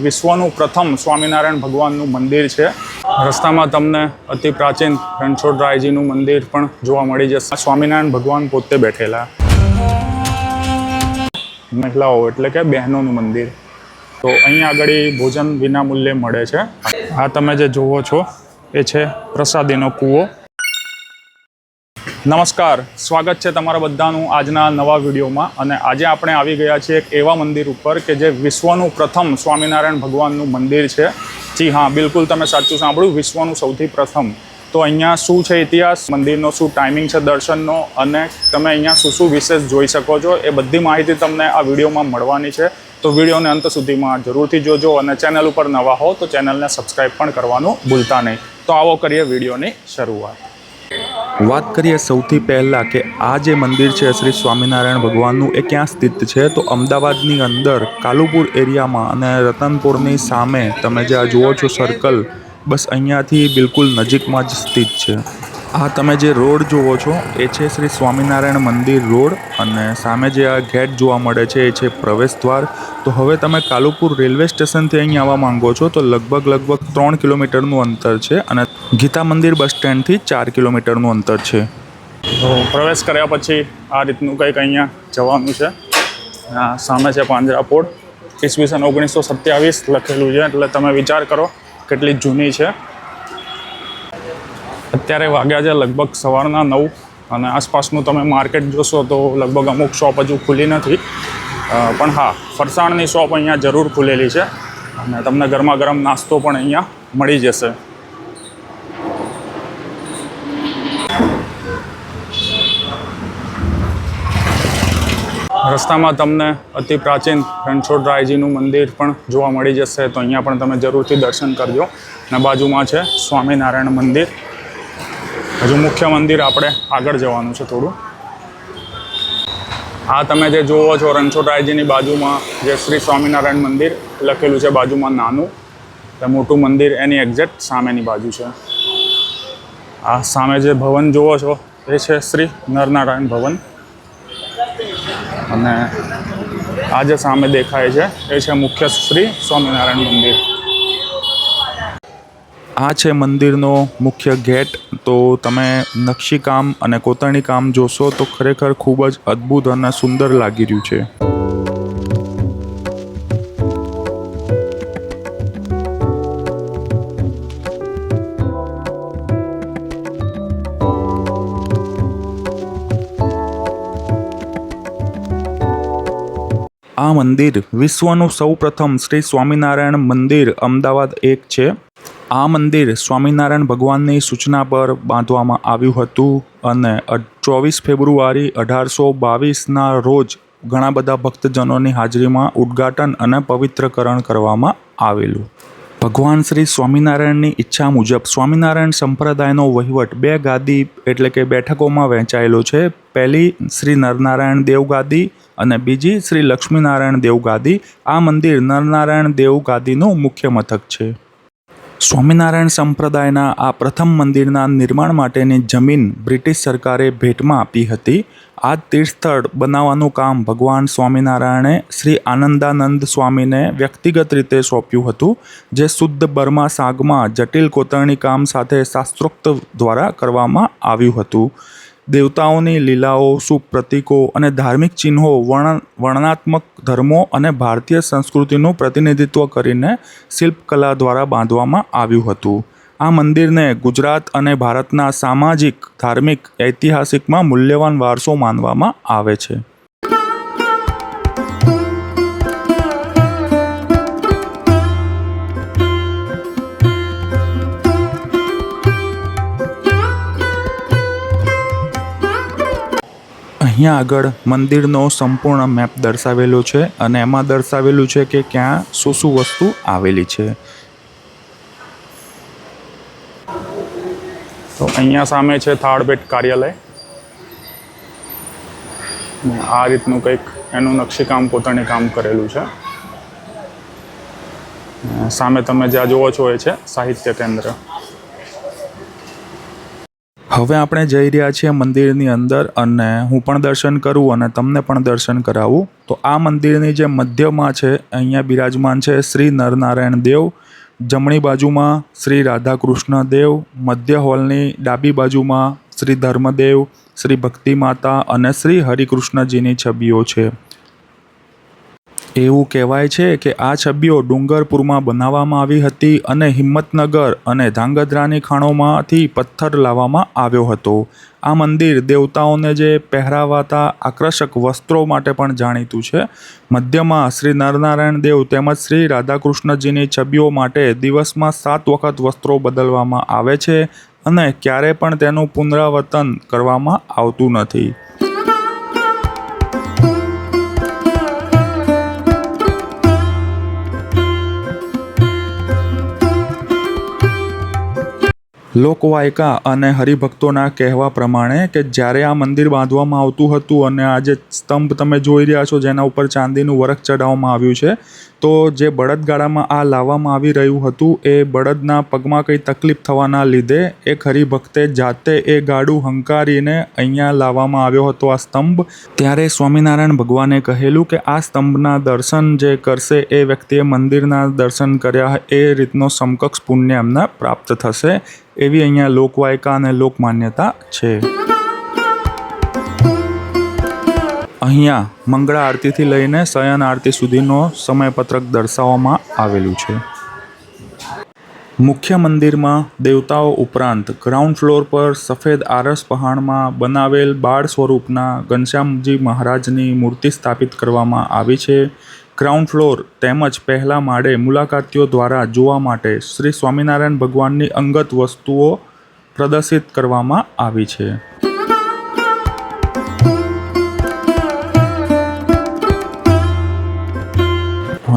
વિશ્વનું પ્રથમ સ્વામિનારાયણ ભગવાનનું મંદિર છે। રસ્તામાં તમને અતિ પ્રાચીન રણછોડરાયજીનું મંદિર પણ જોવા મળી જશે। સ્વામિનારાયણ ભગવાન પોતે બેઠેલા મહિલાઓ એટલે કે બહેનોનું મંદિર। તો અહીંયા આગળ ભોજન વિના મૂલ્યે મળે છે। આ તમે જે જુઓ છો એ છે પ્રસાદીનો કૂવો। નમસ્કાર, સ્વાગત છે તમારા બધાનું આજના નવા વિડીયોમાં। અને આજે આપણે આવી ગયા છીએ એક એવા મંદિર ઉપર કે જે વિશ્વનું પ્રથમ સ્વામિનારાયણ ભગવાનનું મંદિર છે। જી હા, બિલકુલ તમે સાચું સાંભળ્યું, વિશ્વનું સૌથી પ્રથમ। તો અહીંયા શું છે ઇતિહાસ, મંદિરનો શું ટાઈમિંગ છે દર્શનનો, અને તમે અહીંયા શું વિશેષ જોઈ શકો છો, એ બધી માહિતી તમને આ વિડીયોમાં મળવાની છે। તો વિડીયોને અંત સુધીમાં જરૂરથી જોજો, અને ચેનલ ઉપર નવા હો તો ચેનલને સબસ્ક્રાઈબ પણ કરવાનું ભૂલતા નહીં। તો આવો કરીએ વિડીયોની શરૂઆત। વાત કરીએ સૌથી પહેલાં કે આ જે મંદિર છે શ્રી સ્વામિનારાયણ ભગવાનનું, એ ક્યાં સ્થિત છે? તો અમદાવાદની અંદર કાલુપુર એરિયામાં અને રતનપુરની સામે તમે જે આ જુઓ છો સર્કલ, બસ અહીંયાથી બિલકુલ નજીકમાં જ સ્થિત છે। આ તમે જે રોડ જુઓ છો એ છે શ્રી સ્વામિનારાયણ મંદિર રોડ, અને સામે જે આ ગેટ જોવા મળે છે એ છે પ્રવેશ દ્વાર। તો હવે તમે કાલુપુર રેલવે સ્ટેશનથી અહીં આવવા માંગો છો તો લગભગ 3 કિલોમીટરનું અંતર છે, અને ગીતા મંદિર બસ સ્ટેન્ડથી 4 કિલોમીટરનું અંતર છે। તો પ્રવેશ કર્યા પછી આ રીતનું કંઈક અહીંયા જવાનું છે। આ સામે છે પાંજરાપોળ, ઈસવીસન 1927 લખેલું છે, એટલે તમે વિચાર કરો કેટલી જૂની છે। અત્યારે વાગ્યા છે લગભગ સવારના 9, અને આસપાસનું તમે માર્કેટ જોશો તો લગભગ અમુક શોપ હજુ ખુલ્લી નથી, પણ હા, ફરસાણની શોપ અહીંયા જરૂર ખુલેલી છે, અને તમને ગરમા ગરમ નાસ્તો પણ અહીંયા મળી જશે। રસ્તામાં તમને અતિ પ્રાચીન રણછોડરાયજીનું મંદિર પણ જોવા મળી જશે, તો અહીંયા પણ તમે જરૂરથી દર્શન કરજો। અને બાજુમાં છે સ્વામિનારાયણ મંદિર। હજુ મુખ્ય મંદિર આપણે આગળ જવાનું છે થોડું। આ તમે જે જુઓ છો રણછોડરાયજીની બાજુમાં જે શ્રી સ્વામિનારાયણ મંદિર લખેલું છે, બાજુમાં નાનું, એટલે મોટું મંદિર એની એક્ઝેક્ટ સામેની બાજુ છે। આ સામે જે ભવન જુઓ છો એ છે શ્રી નરનારાયણ ભવન, અને આ જે સામે દેખાય છે એ છે મુખ્ય શ્રી સ્વામિનારાયણ મંદિર। આ છે મંદિરનો મુખ્ય ગેટ। તો તમે નકશીકામ અને કોતરણી કામ જોશો તો ખરેખર ખૂબ જ અદ્ભુત અને સુંદર લાગી રહ્યું છે। આ મંદિર વિશ્વનું સૌપ્રથમ શ્રી સ્વામિનારાયણ મંદિર અમદાવાદ 1 છે। આ મંદિર સ્વામિનારાયણ ભગવાનની સૂચના પર બાંધવામાં આવ્યું હતું, અને 24 ફેબ્રુઆરી 1822ના રોજ ઘણા બધા ભક્તજનોની હાજરીમાં ઉદ્ઘાટન અને પવિત્રકરણ કરવામાં આવેલું। ભગવાન શ્રી સ્વામિનારાયણની ઈચ્છા મુજબ સ્વામિનારાયણ સંપ્રદાયનો વહીવટ 2 ગાદી એટલે કે બેઠકોમાં વહેંચાયેલો છે। પહેલી શ્રી નરનારાયણ દેવ ગાદી અને બીજી શ્રી લક્ષ્મીનારાયણ દેવ ગાદી। આ મંદિર નરનારાયણ દેવ ગાદીનું મુખ્ય મથક છે। સ્વામિનારાયણ સંપ્રદાયના આ પ્રથમ મંદિરના નિર્માણ માટેની જમીન બ્રિટિશ સરકારે ભેટમાં આપી હતી। આ તીર્થસ્થળ બનાવવાનું કામ ભગવાન સ્વામિનારાયણે શ્રી આનંદાનંદ સ્વામીને વ્યક્તિગત રીતે સોંપ્યું હતું, જે શુદ્ધ બર્મા સાગમાં જટિલ કોતરણી કામ સાથે શાસ્ત્રોક્ત દ્વારા કરવામાં આવ્યું હતું। દેવતાઓની લીલાઓ, શુભ પ્રતીકો અને ધાર્મિક ચિહ્નો વર્ણનાત્મક ધર્મો અને ભારતીય સંસ્કૃતિનું પ્રતિનિધિત્વ કરીને શિલ્પકલા દ્વારા બાંધવામાં આવ્યું હતું। આ મંદિરને ગુજરાત અને ભારતના સામાજિક, ધાર્મિક, ઐતિહાસિકમાં મૂલ્યવાન વારસો માનવામાં આવે છે। અહીંયા આગળ મંદિરનો સંપૂર્ણ મેપ દર્શાવેલો છે, અને એમાં દર્શાવેલું છે કે ક્યાં શું વસ્તુ આવેલી છે। તો અહીંયા સામે છે થાળભેટ કાર્યાલય। આ રીતનું કંઈક એનું નકશીકામ, કોતરણી કામ કરેલું છે। સામે તમે જ્યાં જુઓ છો એ છે સાહિત્ય કેન્દ્ર। હવે આપણે જઈ રહ્યા છીએ મંદિરની અંદર અને હું પણ દર્શન કરું અને તમને પણ દર્શન કરાવું. તો આ મંદિરની જે મધ્યમાં છે અહીંયા બિરાજમાન છે શ્રી નરનારાયણ દેવ, જમણી બાજુમાં શ્રી રાધાકૃષ્ણ દેવ, મધ્ય હોલની ડાબી બાજુમાં શ્રી ધર્મદેવ, શ્રી ભક્તિ માતા અને શ્રી હરિકૃષ્ણજીની છબીઓ છે. એવું કહેવાય છે કે આ છબીઓ ડુંગરપુરમાં બનાવવામાં આવી હતી અને હિંમતનગર અને ધાંગધ્રાની ખાણોમાંથી પથ્થર લાવવામાં આવ્યો હતો. આ મંદિર દેવતાઓને જે પહેરાવાતા આકર્ષક વસ્ત્રો માટે પણ જાણીતું છે. મધ્યમાં શ્રી નરનારાયણ દેવ તેમજ શ્રી રાધાકૃષ્ણજીની છબીઓ માટે દિવસમાં 7 વખત વસ્ત્રો બદલવામાં આવે છે અને ક્યારે પણ તેનું પુનરાવર્તન કરવામાં આવતું નથી. લોકવાયકા અને હરિભક્તોના કહેવા પ્રમાણે કે જ્યારે આ મંદિર બાંધવામાં આવતું હતું અને આ જે સ્તંભ તમે જોઈ રહ્યા છો જેના ઉપર ચાંદીનું વરખ ચડાવવામાં આવ્યું છે, તો જે બળદગાડામાં આ લાવવામાં આવી રહ્યું હતું એ બળદના પગમાં કંઈ તકલીફ થવાના લીધે એક હરિભક્તે જાતે એ ગાડું હંકારીને અહીંયા લાવવામાં આવ્યો હતો આ સ્તંભ. ત્યારે સ્વામિનારાયણ ભગવાને કહેલું કે આ સ્તંભના દર્શન જે કરશે એ વ્યક્તિએ મંદિરના દર્શન કર્યા એ રીતનો સમકક્ષ પુણ્ય એમને પ્રાપ્ત થશે. એવી અહીંયા લોકવાયકા અને લોકમાન્યતા છે. અહીંયા મંગળા આરતીથી લઈને શયન આરતી સુધીનો સમયપત્રક દર્શાવવામાં આવેલું છે. મુખ્ય મંદિરમાં દેવતાઓ ઉપરાંત ગ્રાઉન્ડ ફ્લોર પર સફેદ આરસ પહાણમાં બનાવેલ બાળ સ્વરૂપના ઘનશ્યામજી મહારાજની મૂર્તિ સ્થાપિત કરવામાં આવી છે. ગ્રાઉન્ડ ફ્લોર તેમજ પહેલા માળે મુલાકાતીઓ દ્વારા જોવા માટે શ્રી સ્વામિનારાયણ ભગવાનની અંગત વસ્તુઓ પ્રદર્શિત કરવામાં આવી છે.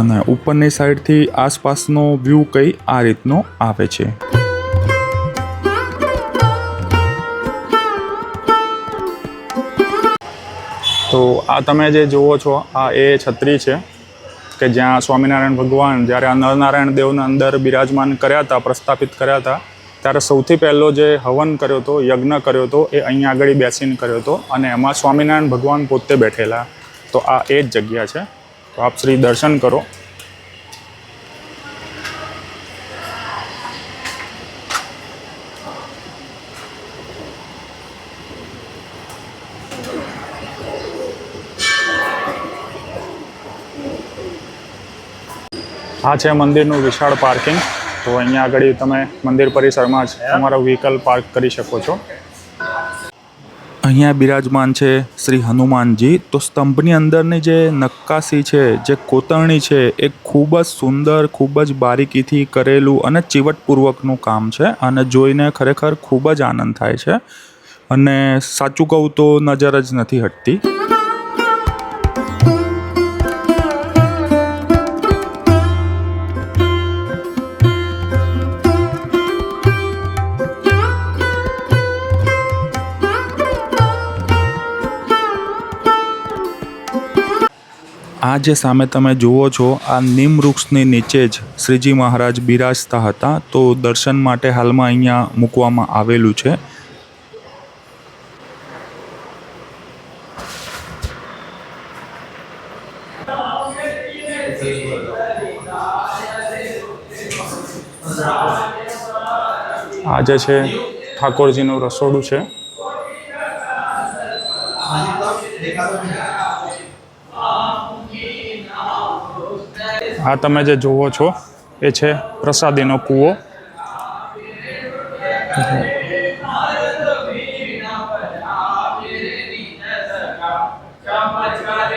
અને ઉપરની સાઈડથી આસપાસનો વ્યૂ કંઈ આ રીતનો આવે છે. તો આ તમે જે જુઓ છો આ એ છત્રી છે કે જ્યાં સ્વામિનારાયણ ભગવાન જ્યારે આ નરનારાયણ દેવને અંદર બિરાજમાન કર્યા હતા, પ્રસ્થાપિત કર્યા હતા, ત્યારે સૌથી પહેલો જે હવન કર્યો હતો, યજ્ઞ કર્યો હતો એ અહીંયા આગળ બેસીને કર્યો હતો અને એમાં સ્વામિનારાયણ ભગવાન પોતે બેઠેલા. તો આ એ જ જગ્યા છે. તો આપ શ્રી દર્શન કરો. આ છે મંદિરનું વિશાળ પાર્કિંગ. તો અહીંયા આગળ તમે મંદિર પરિસરમાં જ તમારો વ્હીકલ પાર્ક કરી શકો છો. અહીંયા બિરાજમાન છે શ્રી હનુમાનજી. તો સ્તંભની અંદરની જે નક્કાશી છે, જે કોતરણી છે, એ ખૂબ જ સુંદર, ખૂબ જ બારીકીથી કરેલું અને ચીવટપૂર્વકનું કામ છે અને જોઈને ખરેખર ખૂબ જ આનંદ થાય છે અને સાચું કહું તો નજર જ નથી હટતી. આ જે સામે તમે જુઓ છો આ નીમ વૃક્ષની નીચે જ શ્રીજી મહારાજ બિરાજતા હતા. તો દર્શન માટે હાલમાં અહીંયા મૂકવામાં આવેલું છે. આ જે છે ઠાકોરજીનું રસોડું છે. આ તમે જે જુઓ છો એ છે પ્રસાદીનો કૂવો.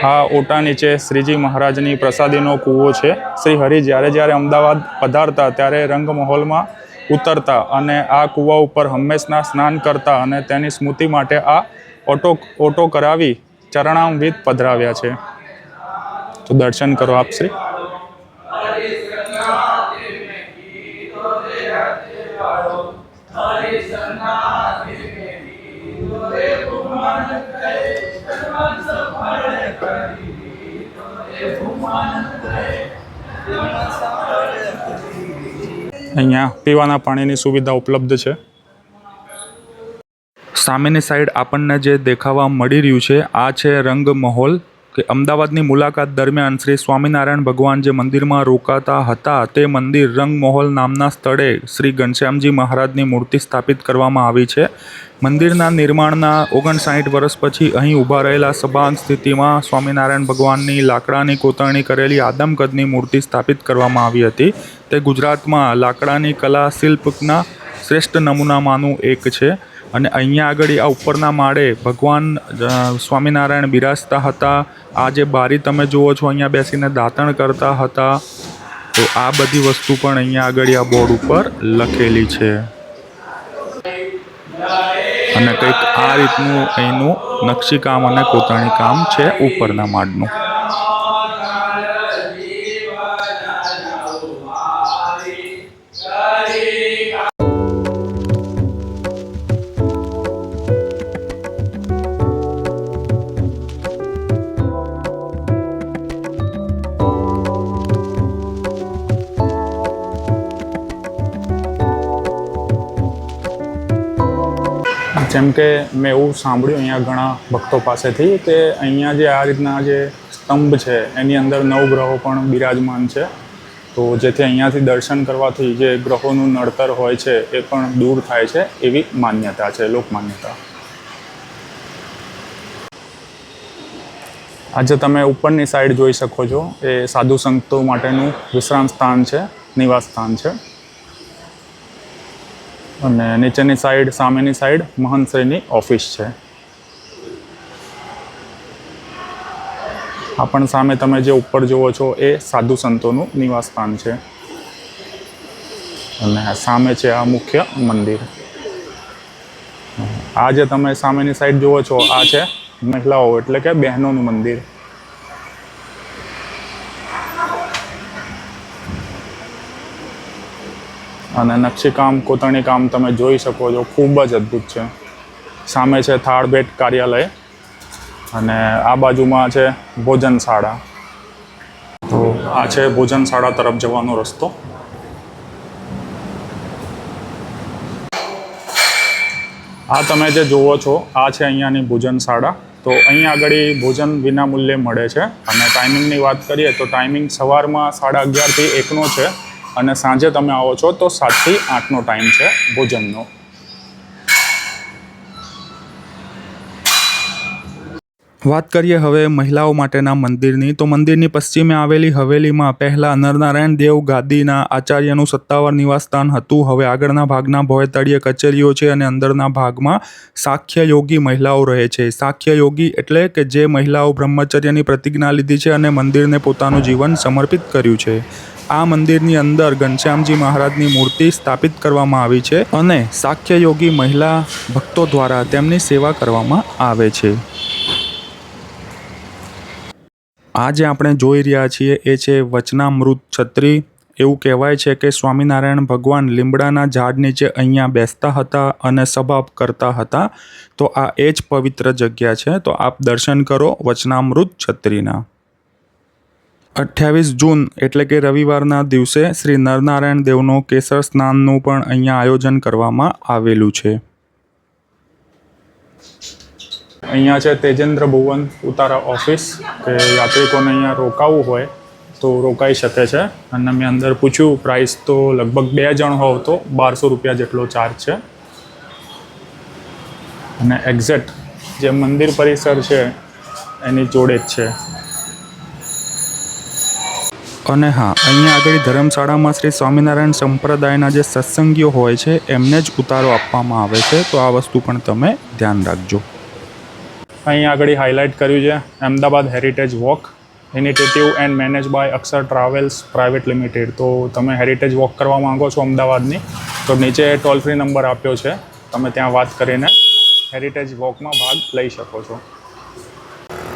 આ ઓટા નીચે શ્રીજી મહારાજની પ્રસાદીનો કૂવો છે. શ્રી હરિ જ્યારે અમદાવાદ પધારતા ત્યારે રંગમહોલમાં ઉતરતા અને આ કૂવા ઉપર હંમેશા સ્નાન કરતા અને તેની સ્મૃતિ માટે આ ઓટો કરાવી ચરણામૃત પધરાવ્યા છે. તો દર્શન કરો આપ શ્રી. અહીંયા પીવાના પાણીની સુવિધા ઉપલબ્ધ છે. સામેની સાઈડ આપણને જે દેખાવા મળી રહ્યું છે આ છે રંગ મહોલ કે અમદાવાદની મુલાકાત દરમિયાન શ્રી સ્વામિનારાયણ ભગવાન જે મંદિરમાં રોકાતા હતા તે મંદિર રંગ મહોલ નામના સ્થળે શ્રી ઘનશ્યામજી મહારાજની મૂર્તિ સ્થાપિત કરવામાં આવી છે. મંદિરના નિર્માણના 59 વર્ષ પછી અહીં ઊભા રહેલા સભાન સ્થિતિમાં સ્વામિનારાયણ ભગવાનની લાકડાની કોતરણી કરેલી આદમ કદની મૂર્તિ સ્થાપિત કરવામાં આવી હતી. તે ગુજરાતમાં લાકડાની કલા શિલ્પના શ્રેષ્ઠ નમૂનામાંનું એક છે. અને અહીંયા આગળ આ ઉપરના માળે ભગવાન સ્વામિનારાયણ બિરાજતા હતા. આ જે બારી તમે જુઓ છો અહીંયા બેસીને દાતણ કરતા હતા. તો આ બધી વસ્તુ પણ અહીંયા આગળ આ બોર્ડ ઉપર લખેલી છે. અને કંઈક આ રીતનું અહીંનું નકશીકામ અને કોતરણી કામ છે ઉપરના માળનું. જેમ કે મેં એવું સાંભળ્યું અહીંયા ઘણા ભક્તો પાસેથી કે અહીંયા જે આ રીતના જે સ્તંભ છે એની અંદર નવગ્રહો પણ બિરાજમાન છે. તો જેથી અહીંયાથી દર્શન કરવાથી જે ગ્રહોનું નડતર હોય છે એ પણ દૂર થાય છે એવી માન્યતા છે, લોકમાન્યતા. આજે તમે ઉપરની સાઈડ જોઈ શકો છો એ સાધુ સંતો માટેનું વિશ્રામ સ્થાન છે, નિવાસ સ્થાન છે. અને નીચેની સાઈડ સામેની સાઈડ મહંતશ્રીની ઓફિસ છે. આ પણ સામે તમે જે ઉપર જુઓ છો એ સાધુ સંતોનું નિવાસ સ્થાન છે. અને સામે છે આ મુખ્ય મંદિર. આ જે તમે સામેની સાઈડ જુઓ છો આ છે મહિલાઓ એટલે કે બહેનોનું મંદિર. અને નકશીકામ કોતરણી કામ તમે જોઈ શકો છો, ખૂબ જ અદ્ભુત છે. સામે છે થાળભેટ કાર્યાલય અને આ બાજુમાં છે ભોજનશાળા. તો આ છે ભોજનશાળા તરફ જવાનો રસ્તો. આ તમે જે જુઓ છો આ છે અહીંયાની ભોજનશાળા. તો અહીંયા આગળ ભોજન વિના મૂલ્યે મળે છે. અને ટાઈમિંગની વાત કરીએ તો ટાઈમિંગ સવારમાં 11:30 થી 1નો છે. અને સાંજે તમે આવો છો તો 7 થી 8નો ટાઈમ છે ભોજનનો. વાત કરીએ હવે મહિલાઓ માટેના મંદિરની. તો મંદિરની પશ્ચિમે આવેલી હવેલીમાં પહેલાં નરનારાયણ દેવ ગાદીના આચાર્યનું સત્તાવાર નિવાસસ્થાન હતું. હવે આગળના ભાગના ભોયતળિયે કચેરીઓ છે અને અંદરના ભાગમાં સાખ્ય યોગી મહિલાઓ રહે છે. સાખ્ય યોગી એટલે કે જે મહિલાઓ બ્રહ્મચર્યની પ્રતિજ્ઞા લીધી છે અને મંદિરને પોતાનું જીવન સમર્પિત કર્યું છે. આ મંદિરની અંદર ઘનશ્યામજી મહારાજની મૂર્તિ સ્થાપિત કરવામાં આવી છે અને સાખ્ય યોગી મહિલા ભક્તો દ્વારા તેમની સેવા કરવામાં આવે છે. આ જે આપણે જોઈ રહ્યા છીએ એ છે વચનામૃત છત્રી. એવું કહેવાય છે કે સ્વામિનારાયણ ભગવાન લીમડાના ઝાડ નીચે અહીંયા બેસતા હતા અને સભા કરતા હતા. તો આ એ જ પવિત્ર જગ્યા છે. તો આપ દર્શન કરો વચનામૃત છત્રીના. 28 જૂન એટલે કે રવિવારના દિવસે શ્રી નરનારાયણ દેવનો કેસર સ્નાનનું પણ અહીંયા આયોજન કરવામાં આવેલું છે. અહીંયા છે તેજેન્દ્ર ભુવન ઉતારા ઓફિસ કે યાત્રિકોને અહીંયા રોકાવું હોય તો રોકાઈ શકે છે. અને મેં અંદર પૂછ્યું પ્રાઇસ તો લગભગ 2 જણ હોવ તો 1200 રૂપિયા જેટલો ચાર્જ છે. અને એક્ઝેક્ટ જે મંદિર પરિસર છે એની જોડે જ છે. અને હા, અહીંયા આગળ ધર્મશાળામાં શ્રી સ્વામિનારાયણ સંપ્રદાયના જે સત્સંગીઓ હોય છે એમને જ ઉતારો આપવામાં આવે છે. તો આ વસ્તુ પણ તમે ધ્યાન રાખજો. અહીંયા આગળ હાઇલાઇટ કર્યું છે Ahmedabad heritage walk, initiative and manage by Akshar travels private limited. તો તમે હેરિટેજ વોક કરવા માંગો છો અમદાવાદની તો નીચે ટોલ ફ્રી નંબર આપ્યો છે. તમે ત્યાં વાત કરીને હેરિટેજ વોકમાં ભાગ લઈ શકો છો.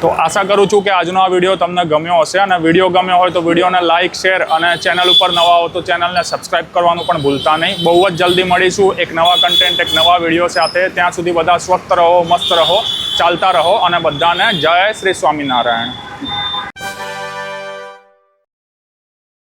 તો આશા કરું છું કે આજનો આ વિડીયો તમને ગમ્યો હશે. અને વિડીયો ગમ્યો હોય તો વિડીયોને લાઇક, શેર અને ચેનલ ઉપર નવા હો તો ચેનલને સબસ્ક્રાઈબ કરવાનું પણ ભૂલતા નહીં. બહુ જ જલ્દી મળીશું એક નવા કન્ટેન્ટ, એક નવા વિડીયો સાથે. ત્યાં સુધી બધા સ્વસ્થ રહો, મસ્ત રહો, ચાલતા રહો અને બધાને જય શ્રી સ્વામિનારાયણ.